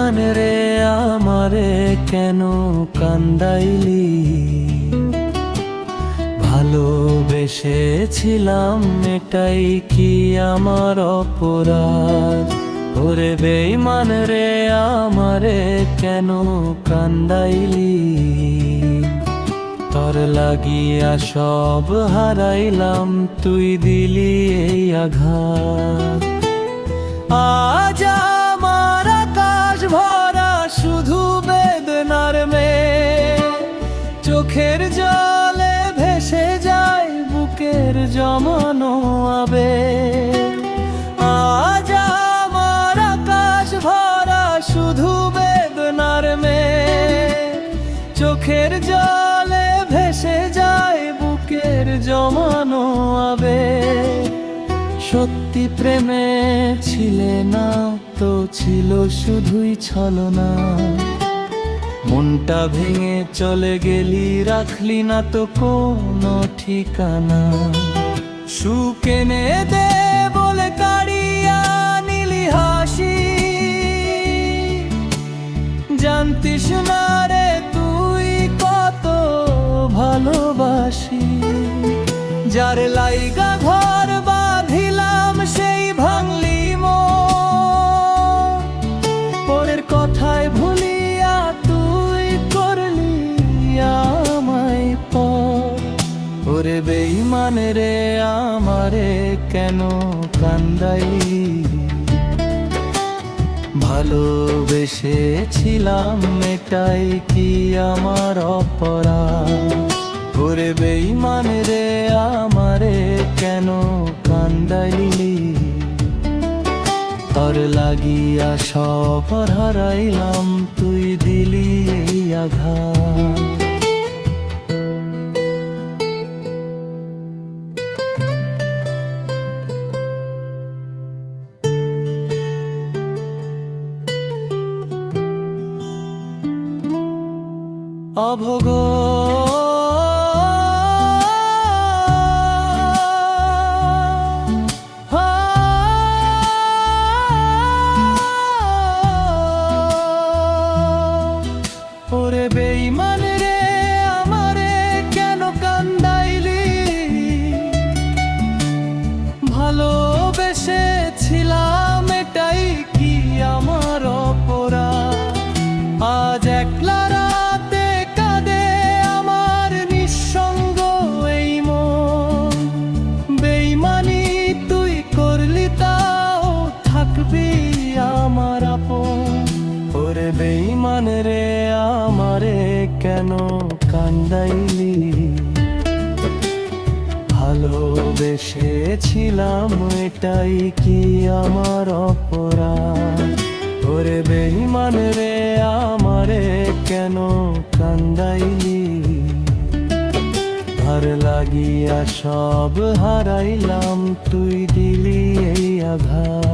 বেঈমান রে আমারে কেন কান্দাইলি? ভালোবেসেছিলাম এটাই কি আমার অপরাধ? ওরে বেঈমান রে আমারে কেন কান্দাইলি? তোর লাগিয়া সব হারাইলাম, তুই দিলি এই আঘাত। আজ আমার আকাশ ভরা শুধু বেদনার মেঘ, চোখের জলে ভেসে যায় বুকের জমানো আবেগ। আজ আমার আকাশ ভরা শুধু বেদনার মেঘ, চোখের জলে ভেসে যায় বুকের জমানো আবেগ। সত্যি প্রেমে ছিলে না তো ছিল শুধুই ছলনা, মনটা ভেঙে চলে গেলি, রাখলি না তো কোনো ঠিকানা। সুখ এনে দে বলে কাড়িয়া নিলি হাসি, জানতিস না রে তুই কত ভালোবাসি। যার লাইগা ঘর বাঁধিলাম সেই ভাঙলি মন, পরের কথায় ভুলিয়া তুই করলি আমায় পর। ওরে বেঈমান রে আমারে কেন কান্দাইলি? ভালোবেসেছিলাম এটাই কি আমার অপরাধ? ওরে বেঈমান রে আমারে কেন কান্দাইলি? তোর লাগিয়া সব হারাইলাম, তুই দিলি এই আঘাত। অভোগ ওরে বেঈমান রে আমারে কেন কান্দাইলি? ভালোবেসেছিলাম এটাই কি আমার অপরাধ? আজ একলা রাতে কাঁদে আমার নিঃসঙ্গ এই মন। বেঈমানি তুই করলি তাও থাকবি আমার আপন। ওরে বেঈমান রে আমারে কেন কান্দাইলি? ভালোবেসেছিলাম এটাই কি আমার অপরাধ? ওরে বেঈমান রে আমারে কেন কান্দাইলি? ভার লাগিয়া সব হারাইলাম, তুই দিলি এই আঘাত।